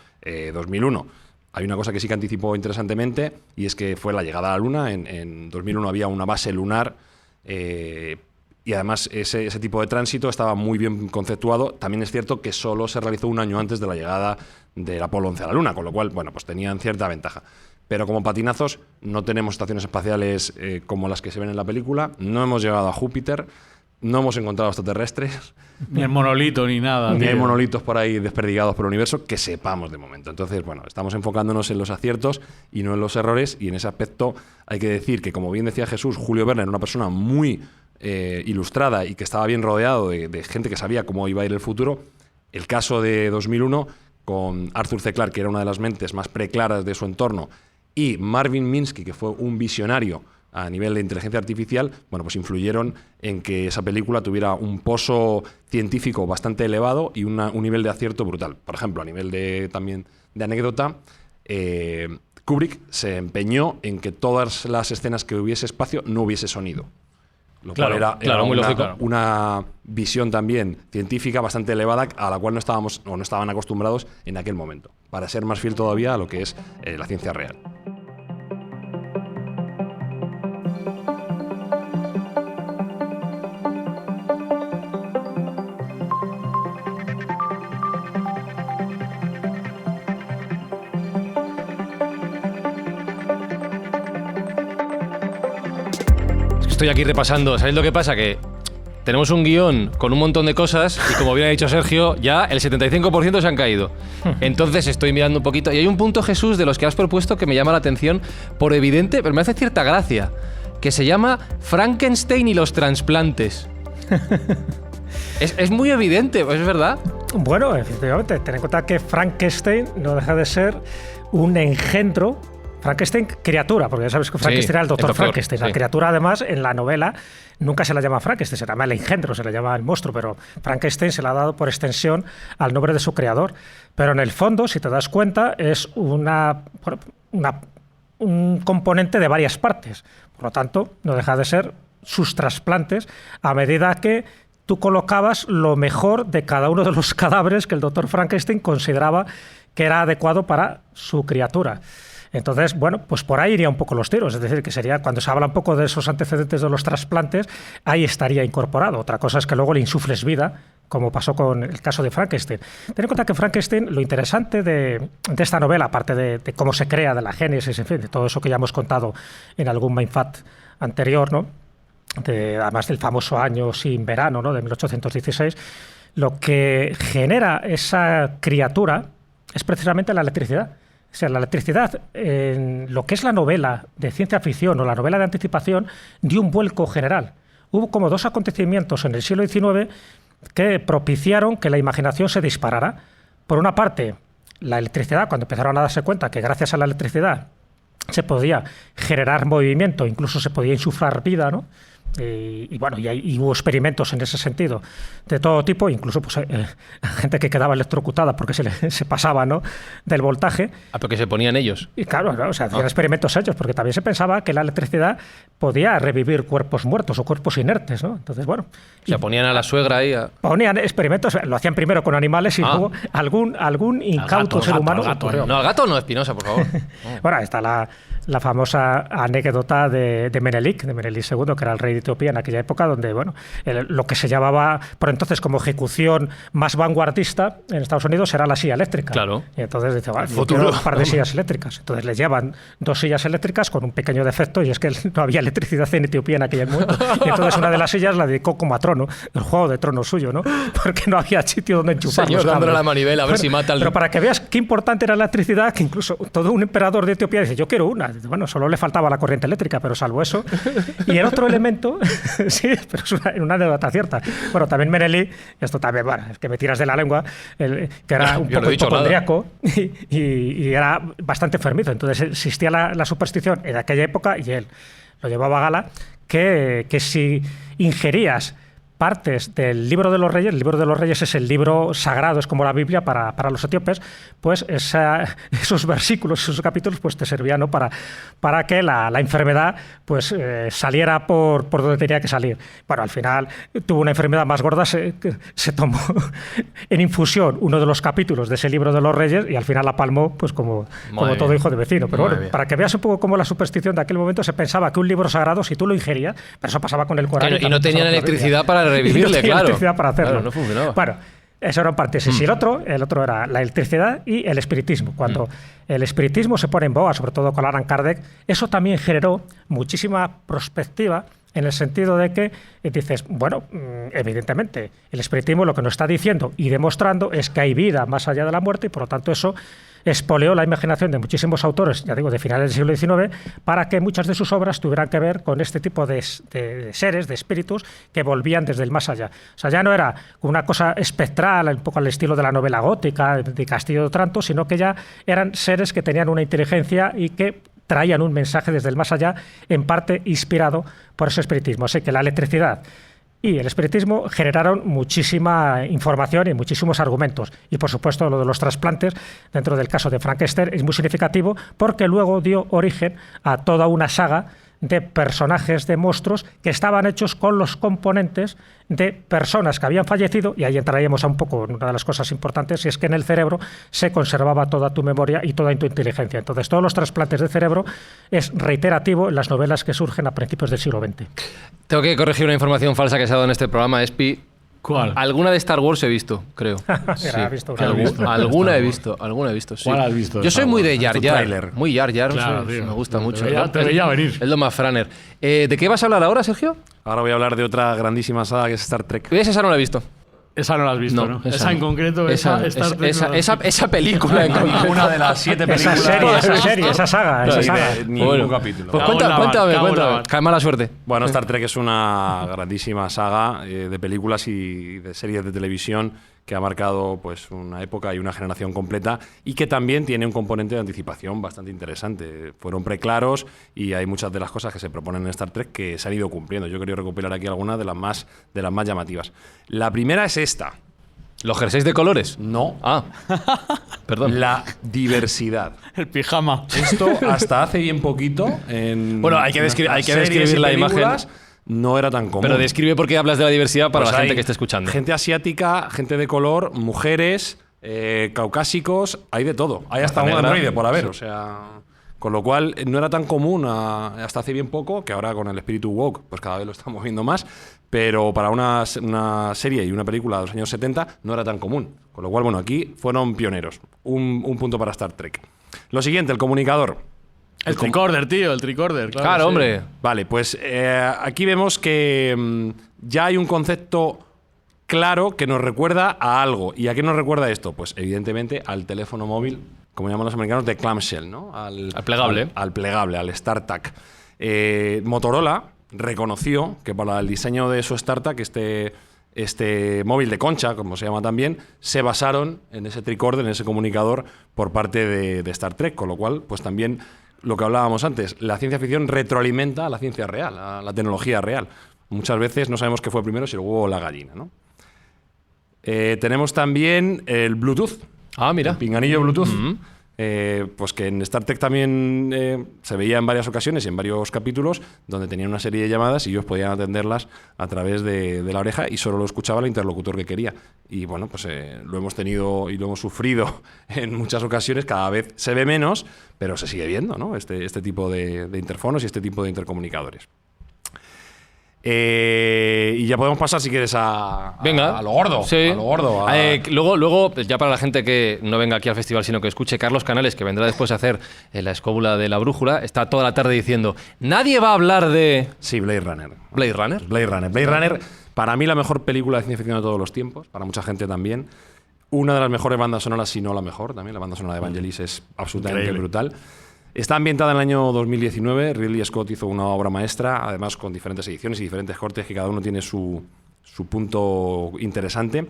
2001. Hay una cosa que sí que anticipó interesantemente, y es que fue la llegada a la Luna. En 2001 había una base lunar, y además ese tipo de tránsito estaba muy bien conceptuado. También es cierto que solo se realizó un año antes de la llegada del Apolo 11 a la Luna, con lo cual, bueno, pues tenían cierta ventaja. Pero como patinazos no tenemos estaciones espaciales como las que se ven en la película, no hemos llegado a Júpiter, no hemos encontrado extraterrestres, Ni el monolito ni nada. ni tío. hay monolitos por ahí desperdigados por el universo que sepamos de momento. Entonces, bueno, estamos enfocándonos en los aciertos y no en los errores, y en ese aspecto hay que decir que, como bien decía Jesús, Julio Verne era una persona muy ilustrada y que estaba bien rodeado de gente que sabía cómo iba a ir el futuro. El caso de 2001, con Arthur C. Clarke, que era una de las mentes más preclaras de su entorno, y Marvin Minsky, que fue un visionario a nivel de inteligencia artificial, bueno, pues influyeron en que esa película tuviera un pozo científico bastante elevado y un nivel de acierto brutal. Por ejemplo, a nivel también de anécdota, Kubrick se empeñó en que todas las escenas que hubiese espacio no hubiese sonido. Lo Claro, cual era claro, muy una, lógico. una visión también científica bastante elevada, a la cual no estábamos o no estaban acostumbrados en aquel momento, para ser más fiel todavía a lo que es la ciencia real. Estoy aquí repasando. ¿Sabéis lo que pasa? Que tenemos un guión con un montón de cosas y, como bien ha dicho Sergio, ya el 75% se han caído. Entonces estoy mirando un poquito. Y hay un punto, Jesús, de los que has propuesto que me llama la atención por evidente, pero me hace cierta gracia, que se llama Frankenstein y los trasplantes. Es muy evidente, ¿es verdad? Bueno, efectivamente, ten en cuenta que Frankenstein no deja de ser un engendro. Frankenstein, criatura, porque ya sabes que Frankenstein era el doctor Frankenstein. sí. La criatura, además, en la novela nunca se la llama Frankenstein, se llama el engendro, se le llama el monstruo, pero Frankenstein se le ha dado por extensión al nombre de su creador. Pero en el fondo, si te das cuenta, es un componente de varias partes. Por lo tanto, no deja de ser sus trasplantes a medida que tú colocabas lo mejor de cada uno de los cadáveres que el doctor Frankenstein consideraba que era adecuado para su criatura. Entonces, bueno, pues por ahí iría un poco los tiros. Es decir, que sería, cuando se habla un poco de esos antecedentes de los trasplantes, ahí estaría incorporado. Otra cosa es que luego le insufles vida, como pasó con el caso de Frankenstein. Ten en cuenta que Frankenstein, lo interesante de esta novela, aparte de cómo se crea, de la génesis, en fin, de todo eso que ya hemos contado en algún Mindfact anterior, ¿no? Además del famoso año sin verano, ¿no? De 1816, lo que genera esa criatura es precisamente la electricidad. O sea, la electricidad, en lo que es la novela de ciencia ficción o la novela de anticipación, dio un vuelco general. Hubo como 2 acontecimientos en el siglo XIX que propiciaron que la imaginación se disparara. Por una parte, la electricidad, cuando empezaron a darse cuenta que gracias a la electricidad se podía generar movimiento, incluso se podía insuflar vida, ¿no? Y hubo experimentos en ese sentido de todo tipo, incluso pues, gente que quedaba electrocutada porque se pasaba, ¿no?, del voltaje. Porque se ponían ellos. Y claro, ¿no? O sea, hacían experimentos hechos, porque también se pensaba que la electricidad podía revivir cuerpos muertos o cuerpos inertes, ¿no? Entonces, bueno. O sea, ponían a la suegra ahí. Ponían experimentos, lo hacían primero con animales y luego algún incauto ser humano. No, al gato no, Espinosa, por favor. Bueno, está la famosa anécdota de Menelik II, que era el rey de Etiopía en aquella época, donde bueno, lo que se llamaba por entonces como ejecución más vanguardista en Estados Unidos era la silla eléctrica. Claro. Y entonces dice, yo quiero un par de sillas eléctricas. Entonces le llevan 2 sillas eléctricas con un pequeño defecto, y es que no había electricidad en Etiopía en aquel momento. Y entonces una de las sillas la dedicó como a Trono, el Juego de Tronos suyo, ¿no? Porque no había sitio donde enchufar. Señor dándole la manivela a ver si mata al... Pero para que veas qué importante era la electricidad, que incluso todo un emperador de Etiopía dice, yo quiero una. Bueno, solo le faltaba la corriente eléctrica, pero salvo eso. Y el otro elemento, sí, pero es una anécdota cierta. Bueno, también Menelik, esto también, bueno, es que me tiras de la lengua, que era un poco hipocondriaco y era bastante enfermizo. Entonces existía la superstición en aquella época, y él lo llevaba a gala, que si ingerías partes del Libro de los Reyes, el Libro de los Reyes es el libro sagrado, es como la Biblia para los etíopes, pues esos versículos, esos capítulos, pues te servían, ¿no?, para que la enfermedad pues saliera por donde tenía que salir. Bueno, al final tuvo una enfermedad más gorda, se tomó en infusión uno de los capítulos de ese Libro de los Reyes y al final la palmó pues como todo hijo de vecino. Pero bueno, para que veas un poco cómo la superstición de aquel momento, se pensaba que un libro sagrado, si tú lo ingerías, pero eso pasaba con el Corán. Y no tenían electricidad para revivirle, claro. Electricidad para hacerlo. Claro, no funcionaba. Bueno, eso eran partes. Y el otro era la electricidad y el espiritismo. Cuando el espiritismo se pone en boga, sobre todo con Allan Kardec, eso también generó muchísima prospectiva, en el sentido de que dices, bueno, evidentemente, el espiritismo lo que nos está diciendo y demostrando es que hay vida más allá de la muerte, y por lo tanto eso espoleó la imaginación de muchísimos autores, ya digo, de finales del siglo XIX, para que muchas de sus obras tuvieran que ver con este tipo de seres, de espíritus, que volvían desde el más allá. O sea, ya no era una cosa espectral, un poco al estilo de la novela gótica, de Castillo de Otranto, sino que ya eran seres que tenían una inteligencia y que traían un mensaje desde el más allá, en parte inspirado por ese espiritismo. Así que la electricidad y el espiritismo generaron muchísima información y muchísimos argumentos. Y, por supuesto, lo de los trasplantes, dentro del caso de Frankenstein, es muy significativo porque luego dio origen a toda una saga de personajes, de monstruos, que estaban hechos con los componentes de personas que habían fallecido, y ahí entraríamos a un poco en una de las cosas importantes, y es que en el cerebro se conservaba toda tu memoria y toda tu inteligencia. Entonces, todos los trasplantes de cerebro es reiterativo en las novelas que surgen a principios del siglo XX. Tengo que corregir una información falsa que se ha dado en este programa, Espi. ¿Cuál? Alguna de Star Wars he visto, creo. Sí. Alguna he visto, sí. ¿Cuál has visto? Yo soy muy de Jar Jar. Tráiler. Muy Jar Jar, Claro, me tío. gusta mucho. Te veía venir. Es lo más Franer. ¿De qué vas a hablar ahora, Sergio? Ahora voy a hablar de otra grandísima saga que es Star Trek. Esa no la he visto. Esa no la has visto, ¿no? Esa no. en concreto, esa Star Trek no la has visto. esa película en concreto. Una de las 7 Esa películas. serie, esa saga. Ningún capítulo. Pues Cago en la cuéntame. mar. Cae mala suerte. Bueno, Star Trek es una grandísima saga de películas y de series de televisión que ha marcado pues una época y una generación completa, y que también tiene un componente de anticipación bastante interesante. Fueron preclaros y hay muchas de las cosas que se proponen en Star Trek que se han ido cumpliendo. Yo quería recopilar aquí algunas de las más llamativas. La primera es esta. ¿Los jerseys de colores? No. Ah, perdón. La diversidad. El pijama. Esto hasta hace bien poquito en Bueno, hay que describir la imagen. No era tan común. Pero describe por qué hablas de la diversidad para Pues la gente hay que esté escuchando. Gente asiática, gente de color, mujeres, caucásicos, hay de todo. Hay hasta un androide por haber, o sea... Con lo cual, no era tan común hasta hace bien poco, que ahora con el espíritu woke, pues cada vez lo estamos viendo más, pero para una serie y una película de los años 70 no era tan común. Con lo cual, bueno, aquí fueron pioneros. Un punto para Star Trek. Lo siguiente, el comunicador. El tricorder, tío, el tricorder. Claro, sí. hombre. Vale, pues aquí vemos que ya hay un concepto claro que nos recuerda a algo. ¿Y a qué nos recuerda esto? Pues evidentemente al teléfono móvil como llaman los americanos, de clamshell, ¿no? Al plegable. Al plegable, al StarTAC. Motorola reconoció que para el diseño de su StarTAC, este móvil de concha, como se llama también, se basaron en ese tricorder, en ese comunicador por parte de Star Trek, con lo cual, pues también lo que hablábamos antes, la ciencia ficción retroalimenta a la ciencia real, a la tecnología real. Muchas veces no sabemos qué fue primero, si el huevo o la gallina, ¿no? Tenemos también el Bluetooth. Ah, mira. El pinganillo Bluetooth. Pues que en Star Trek también se veía en varias ocasiones y en varios capítulos donde tenían una serie de llamadas y ellos podían atenderlas a través de la oreja y solo lo escuchaba el interlocutor que quería. Y bueno, pues lo hemos tenido y lo hemos sufrido en muchas ocasiones, cada vez se ve menos, pero se sigue viendo, ¿no? Este tipo de interfonos y este tipo de intercomunicadores. Y ya podemos pasar, si quieres, a lo gordo. Sí. A lo gordo. Luego, ya para la gente que no venga aquí al festival, sino que escuche, Carlos Canales, que vendrá después a hacer la escóbula de la brújula, está toda la tarde diciendo: nadie va a hablar de... Sí, Blade Runner. ¿Blade Runner? Blade Runner, para mí la mejor película de ciencia ficción de todos los tiempos, para mucha gente también. Una de las mejores bandas sonoras, si no la mejor también. La banda sonora de Vangelis es absolutamente Increíble. brutal. Está ambientada en el año 2019. Ridley Scott hizo una obra maestra, además con diferentes ediciones y diferentes cortes, que cada uno tiene su punto interesante.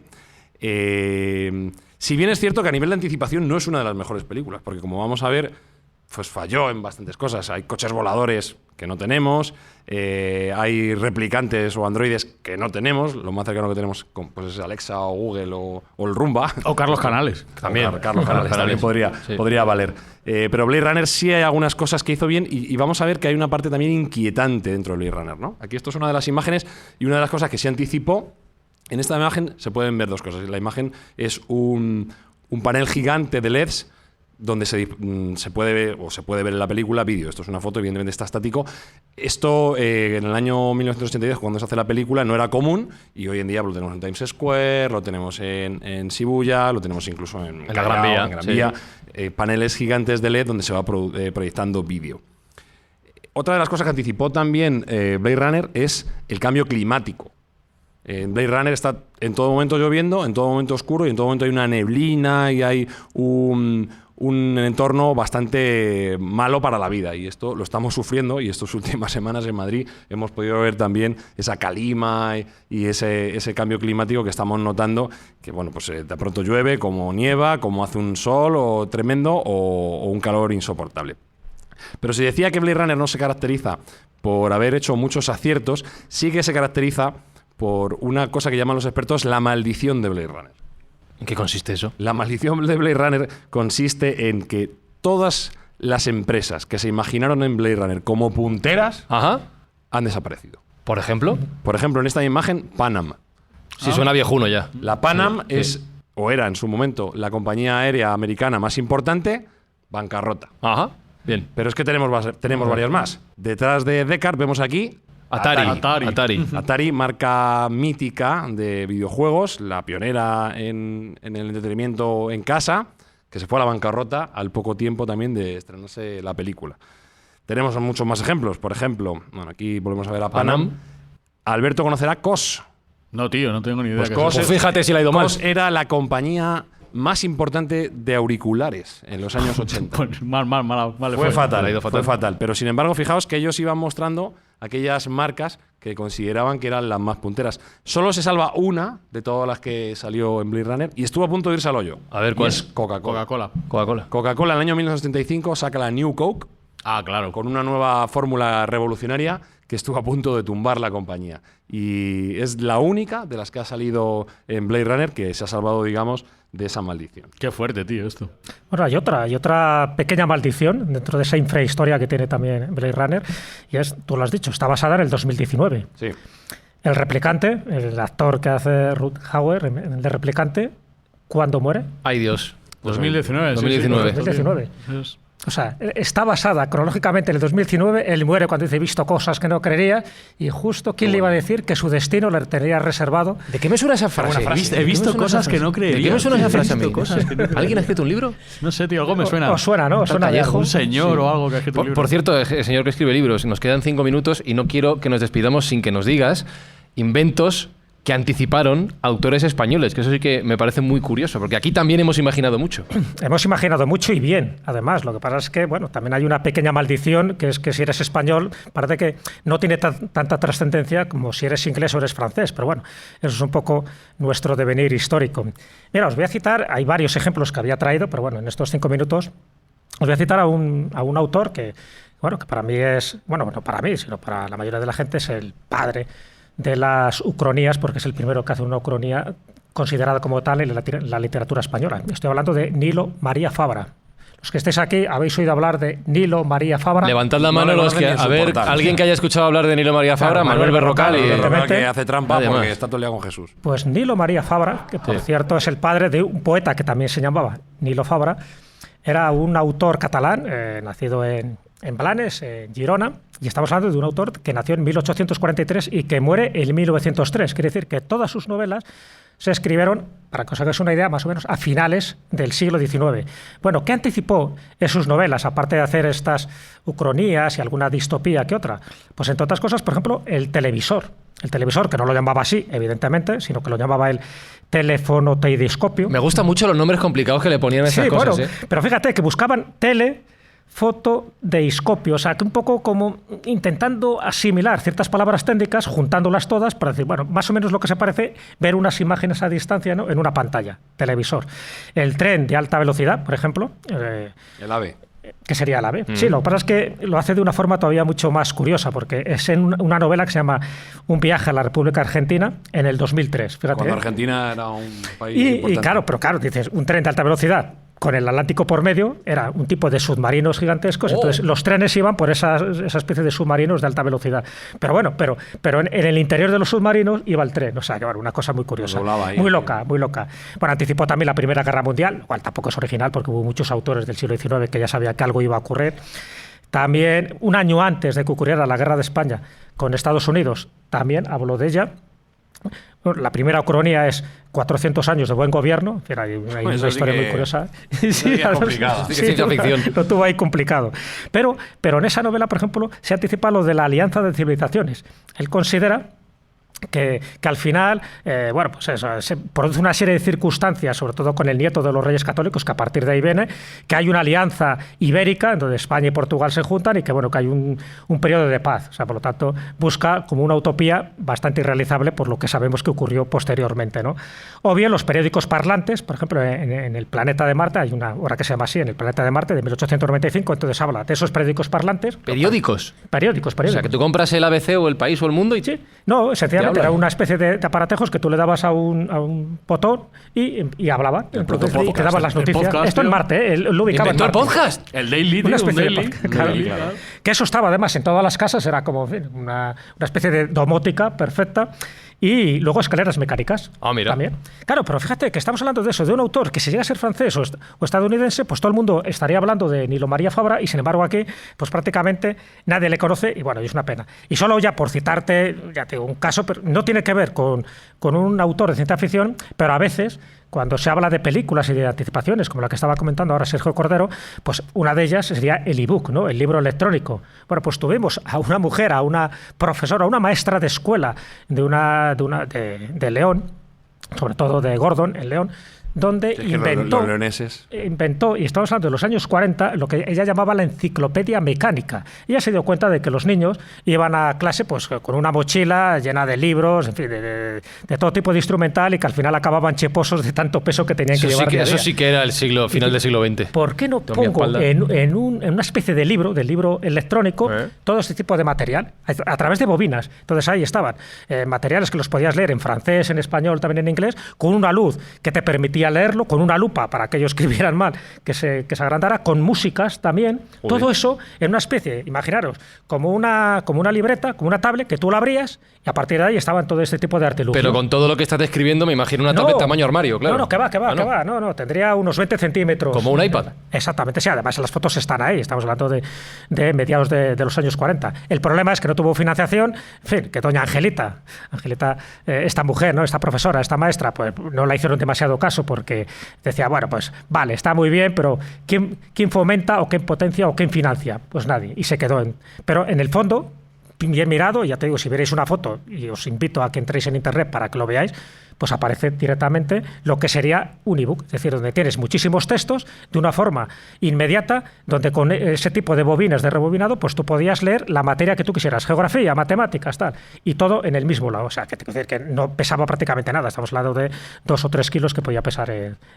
Si bien es cierto que a nivel de anticipación no es una de las mejores películas, porque como vamos a ver, pues falló en bastantes cosas. Hay coches voladores que no tenemos, hay replicantes o androides que no tenemos. Lo más cercano que tenemos pues es Alexa o Google o el Roomba. O Carlos Canales. También, Carlos Canales también podría valer. Pero Blade Runner sí hay algunas cosas que hizo bien y vamos a ver que hay una parte también inquietante dentro de Blade Runner, ¿no? Aquí esto es una de las imágenes y una de las cosas que se anticipó. En esta imagen se pueden ver dos cosas. La imagen es un panel gigante de LEDs donde se puede ver en la película vídeo. Esto es una foto, evidentemente está estático. Esto en el año 1982, cuando se hace la película, no era común y hoy en día lo tenemos en Times Square, lo tenemos en Shibuya, lo tenemos incluso en la Gran Vía. En Gran Vía. Paneles gigantes de LED donde se va proyectando vídeo. Otra de las cosas que anticipó también Blade Runner es el cambio climático. En Blade Runner está en todo momento lloviendo, en todo momento oscuro y en todo momento hay una neblina y hay un entorno bastante malo para la vida, y esto lo estamos sufriendo, y estas últimas semanas en Madrid hemos podido ver también esa calima y ese cambio climático que estamos notando, que bueno, pues de pronto llueve, como nieva, como hace un sol tremendo o un calor insoportable. Pero si decía que Blade Runner no se caracteriza por haber hecho muchos aciertos, sí que se caracteriza por una cosa que llaman los expertos la maldición de Blade Runner. ¿En qué consiste eso? La maldición de Blade Runner consiste en que todas las empresas que se imaginaron en Blade Runner como punteras han desaparecido. ¿Por ejemplo? Por ejemplo, en esta imagen, Panam. Sí, suena viejuno ya. La Panam o era en su momento, la compañía aérea americana más importante, bancarrota. Ajá, bien. Pero es que tenemos varias más. Detrás de Deckard vemos aquí Atari, marca mítica de videojuegos, la pionera en el entretenimiento en casa, que se fue a la bancarrota al poco tiempo también de estrenarse la película. Tenemos muchos más ejemplos. Por ejemplo, bueno, aquí volvemos a ver a Panam. Alberto conocerá COS. No, tío, no tengo ni idea. Pues fíjate si la ha ido mal. COS era la compañía más importante de auriculares en los años 80. Fue fatal. Pero sin embargo, fijaos que ellos iban mostrando aquellas marcas que consideraban que eran las más punteras. Solo se salva una de todas las que salió en Blade Runner y estuvo a punto de irse al hoyo. A ver, ¿cuál? Es Coca-Cola. Coca-Cola En el año 1975 saca la New Coke. Ah, claro. Con una nueva fórmula revolucionaria que estuvo a punto de tumbar la compañía. Y es la única de las que ha salido en Blade Runner que se ha salvado, digamos, de esa maldición. Qué fuerte, tío, esto. Bueno, hay otra pequeña maldición dentro de esa infrahistoria que tiene también Blade Runner, y es, tú lo has dicho, está basada en el 2019. Sí. El replicante, el actor que hace Ruth Hauer, en el de replicante, ¿cuándo muere? Ay, Dios. 2019. 2019. O sea, está basada cronológicamente en el 2019, él muere cuando dice he visto cosas que no creería, y justo quién le iba a decir que su destino le tenía reservado. ¿De qué me suena esa frase? He visto cosas que no creería. ¿De qué me suena esa frase a mí? ¿Alguien ha escrito un libro? No sé, tío, algo me suena. Os suena, ¿no? Os suena viejo. Un señor o algo que ha escrito un libro. Por cierto, el señor que escribe libros, nos quedan 5 minutos y no quiero que nos despidamos sin que nos digas inventos que anticiparon autores españoles, que eso sí que me parece muy curioso, porque aquí también hemos imaginado mucho. Hemos imaginado mucho y bien, además. Lo que pasa es que, bueno, también hay una pequeña maldición, que es que si eres español, parece que no tiene tanta trascendencia como si eres inglés o eres francés, pero bueno, eso es un poco nuestro devenir histórico. Mira, os voy a citar, hay varios ejemplos que había traído, pero bueno, en estos 5 minutos os voy a citar a un autor que, bueno, que para mí es, bueno, no para mí, sino para la mayoría de la gente es el padre de las ucronías, porque es el primero que hace una ucronía considerada como tal en la literatura española. Estoy hablando de Nilo María Fabra. Los que estéis aquí, ¿habéis oído hablar de Nilo María Fabra? Levantad la mano los que, a ver, alguien que haya escuchado hablar de Nilo María Fabra, claro, Manuel Berrocal. Que hace trampa porque está todo el día con Jesús. Pues Nilo María Fabra, que por cierto es el padre de un poeta que también se llamaba Nilo Fabra, era un autor catalán, nacido en Blanes, en Girona, y estamos hablando de un autor que nació en 1843 y que muere en 1903. Quiere decir que todas sus novelas se escribieron, para que os hagáis una idea, más o menos a finales del siglo XIX. Bueno, ¿qué anticipó en sus novelas, aparte de hacer estas ucronías y alguna distopía que otra? Pues entre otras cosas, por ejemplo, el televisor. El televisor, que no lo llamaba así, evidentemente, sino que lo llamaba el telefonoteidiscopio. Me gustan mucho los nombres complicados que le ponían a esas cosas. Bueno, pero fíjate que buscaban fotodeiscopio, o sea, que un poco como intentando asimilar ciertas palabras técnicas, juntándolas todas para decir, bueno, más o menos lo que se parece ver unas imágenes a distancia, ¿no?, en una pantalla, televisor. El tren de alta velocidad, por ejemplo. El AVE. Que sería el AVE. Sí, lo que pasa es que lo hace de una forma todavía mucho más curiosa, porque es en una novela que se llama Un viaje a la República Argentina en el 2003. Fíjate. Cuando Argentina era un país importante. Y claro, pero claro, dices, un tren de alta velocidad con el Atlántico por medio, era un tipo de submarinos gigantescos, entonces los trenes iban por esa especie de submarinos de alta velocidad. Pero bueno, pero en el interior de los submarinos iba el tren, o sea, que bueno, una cosa muy curiosa, muy loca. Bueno, anticipó también la Primera Guerra Mundial, lo cual tampoco es original porque hubo muchos autores del siglo XIX que ya sabían que algo iba a ocurrir. También, un año antes de que ocurriera la Guerra de España con Estados Unidos, también habló de ella. La primera ucronía es 400 años de buen gobierno. Hay una historia muy curiosa. Sí, complicado. Ciencia ficción. Lo tuvo ahí complicado. Pero en esa novela, por ejemplo, se anticipa lo de la alianza de civilizaciones. Él considera que al final, bueno, pues eso, se produce una serie de circunstancias, sobre todo con el nieto de los Reyes Católicos, que a partir de ahí viene, que hay una alianza ibérica, en donde España y Portugal se juntan y que, bueno, que hay un periodo de paz. O sea, por lo tanto, busca como una utopía bastante irrealizable por lo que sabemos que ocurrió posteriormente, ¿no? O bien los periódicos parlantes, por ejemplo, en el Planeta de Marte, hay una obra que se llama así, en el Planeta de Marte, de 1895, entonces habla de esos periódicos parlantes. ¿Periódicos? Periódicos. O sea, que tú compras el ABC o El País o El Mundo y... Sí. No, sencillamente era una especie de aparatejos que tú le dabas a un botón y hablaba. Entonces, y te daban las noticias. Podcast, esto en Marte, lo ubicaba en Marte. ¿El podcast? El Daily, Una tío, un especie de Daily. podcast, claro. Que eso estaba además en todas las casas, era como, en fin, una especie de domótica perfecta. Y luego escaleras mecánicas. Ah, mira. También. Claro, pero fíjate que estamos hablando de eso, de un autor que si llega a ser francés o estadounidense, pues todo el mundo estaría hablando de Nilo María Fabra y sin embargo aquí, pues prácticamente nadie le conoce y bueno, y es una pena. Y solo ya por citarte, ya te digo, un caso, pero no tiene que ver con un autor de ciencia ficción, pero a veces cuando se habla de películas y de anticipaciones, como la que estaba comentando ahora Sergio Cordero, pues una de ellas sería el ebook, ¿no?, el libro electrónico. Bueno, pues tuvimos a una mujer, a una profesora, a una maestra de escuela de León, sobre todo de Gordon, en León, donde inventó, y estamos hablando de los años 40, lo que ella llamaba la enciclopedia mecánica. Ella se dio cuenta de que los niños iban a clase pues con una mochila llena de libros, en fin, de todo tipo de instrumental y que al final acababan cheposos de tanto peso que tenían que llevar. Eso sí que era el final del siglo XX. ¿Por qué no pongo en una especie de libro electrónico, todo este tipo de material, a través de bobinas? Entonces ahí estaban materiales que los podías leer en francés, en español, también en inglés, con una luz que te permitía leerlo, con una lupa para que ellos escribieran mal, que se agrandara, con músicas también. Uy. Todo eso en una especie, imaginaros, como una libreta, como una tablet, que tú la abrías y a partir de ahí estaban todo este tipo de artilugios. Pero con todo lo que estás describiendo me imagino una tablet tamaño armario, claro. No, que va. No, tendría unos 20 centímetros. Como un iPad. Exactamente, sí, además las fotos están ahí, estamos hablando de mediados de los años 40. El problema es que no tuvo financiación, en fin, que doña Angelita, esta mujer, ¿no?, esta profesora, esta maestra, pues no la hicieron demasiado caso porque decía, bueno, pues vale, está muy bien, pero ¿quién fomenta o quién potencia o quién financia? Pues nadie, y se quedó pero en el fondo bien mirado, y ya te digo, si veréis una foto, y os invito a que entréis en internet para que lo veáis, pues aparece directamente lo que sería un ebook, es decir, donde tienes muchísimos textos de una forma inmediata, donde con ese tipo de bobines de rebobinado, pues tú podías leer la materia que tú quisieras, geografía, matemáticas, tal, y todo en el mismo lado. O sea, que te quiero decir que no pesaba prácticamente nada, estamos hablando de 2 o 3 kilos que podía pesar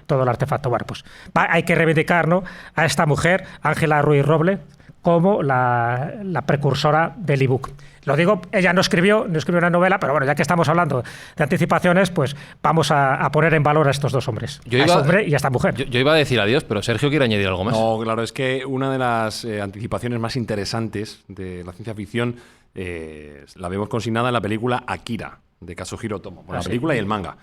todo el artefacto. Bueno, pues hay que reivindicar, ¿no?, a esta mujer, Ángela Ruiz Roble, como la precursora del ebook. Lo digo, ella no escribió una novela, pero bueno, ya que estamos hablando de anticipaciones, pues vamos a poner en valor a estos dos hombres, a este hombre y a esta mujer. Yo iba a decir adiós, pero Sergio quiere añadir algo más. No, claro, es que una de las anticipaciones más interesantes de la ciencia ficción la vemos consignada en la película Akira, de Kazuhiro Otomo. Bueno, la película y el manga.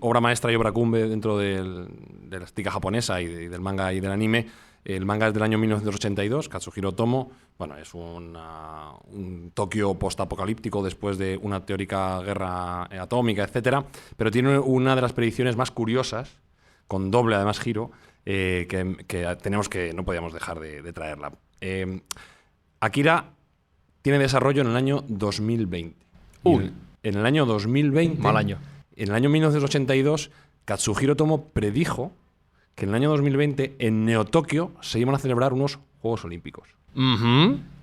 Obra maestra y obra cumbre dentro de la estética japonesa y del manga y del anime. El manga es del año 1982, Kazuhiro Otomo. Bueno, es un Tokio postapocalíptico después de una teórica guerra atómica, etcétera. Pero tiene una de las predicciones más curiosas, con doble además giro, que no podíamos dejar de traerla. Akira tiene desarrollo en el año 2020. En el año 2020, mal año. En el año 1982, Katsuhiro Otomo predijo que en el año 2020 en Neo-Tokio se iban a celebrar unos Juegos Olímpicos.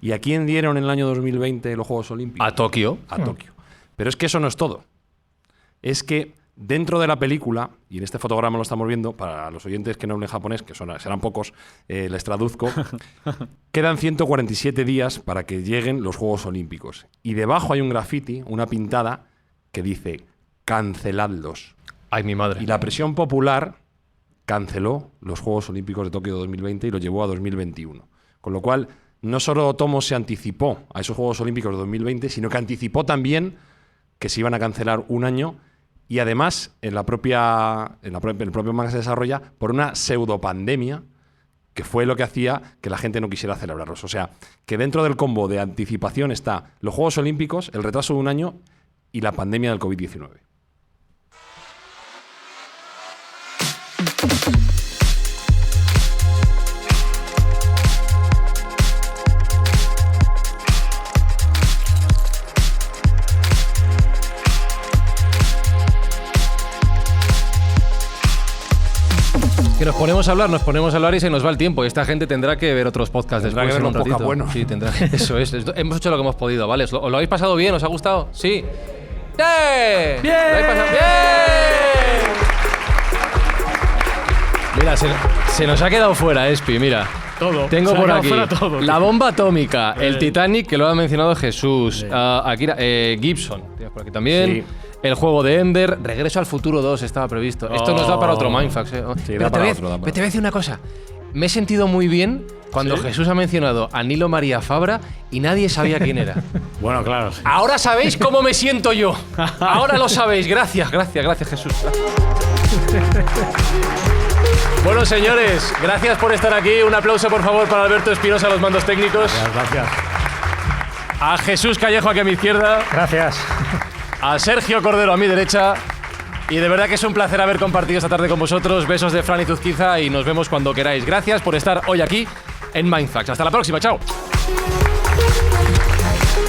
¿Y a quién dieron en el año 2020 los Juegos Olímpicos? A Tokio. A Tokio. Pero es que eso no es todo. Es que dentro de la película, y en este fotograma lo estamos viendo, para los oyentes que no hablen japonés, que serán pocos, les traduzco, quedan 147 días para que lleguen los Juegos Olímpicos. Y debajo hay un graffiti, una pintada, que dice, canceladlos. Ay, mi madre. Y la presión popular canceló los Juegos Olímpicos de Tokio 2020 y los llevó a 2021. Con lo cual, no solo Otomo se anticipó a esos Juegos Olímpicos de 2020, sino que anticipó también que se iban a cancelar un año, y además el propio manga se desarrolla por una pseudopandemia que fue lo que hacía que la gente no quisiera celebrarlos. O sea, que dentro del combo de anticipación está los Juegos Olímpicos, el retraso de un año y la pandemia del COVID-19. Que nos ponemos a hablar y se nos va el tiempo. Y esta gente tendrá que ver otros podcasts Tendrá después que ver en un un podcast ratito. bueno. Sí, tendrá. Eso es. Hemos hecho lo que hemos podido, ¿vale? ¿Os lo habéis pasado bien? ¿Os ha gustado? Sí. ¡Bien! ¡Bien! ¿Lo habéis pasado bien? Mira, se nos ha quedado fuera, Espi, mira. Todo. Tengo Se ha por quedado aquí fuera todo, la tío. bomba atómica, el Titanic, que lo ha mencionado Jesús, Akira, Gibson, tienes por aquí también. Sí. El juego de Ender, Regreso al Futuro 2 estaba previsto. Esto nos da para otro Mindfax. Sí, Pero da te para voy a- otro, da para pero te voy a decir una cosa. Me he sentido muy bien cuando Jesús ha mencionado a Nilo María Fabra y nadie sabía quién era. Bueno, claro. Sí. Ahora sabéis cómo me siento yo. Ahora lo sabéis. Gracias Jesús. Bueno, señores, gracias por estar aquí. Un aplauso, por favor, para Alberto Espinosa, los mandos técnicos. Gracias. A Jesús Callejo, aquí a mi izquierda. Gracias. A Sergio Cordero, a mi derecha. Y de verdad que es un placer haber compartido esta tarde con vosotros. Besos de Fran y Zuzquiza y nos vemos cuando queráis. Gracias por estar hoy aquí en Mindfax. Hasta la próxima. Chao.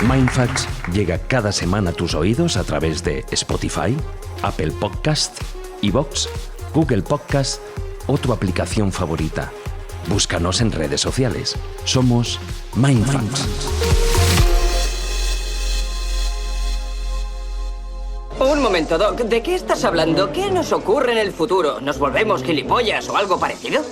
Mindfax llega cada semana a tus oídos a través de Spotify, Apple Podcast, iVoox, Google Podcast o tu aplicación favorita. Búscanos en redes sociales. Somos Mindfax. Un momento, Doc. ¿De qué estás hablando? ¿Qué nos ocurre en el futuro? ¿Nos volvemos gilipollas o algo parecido?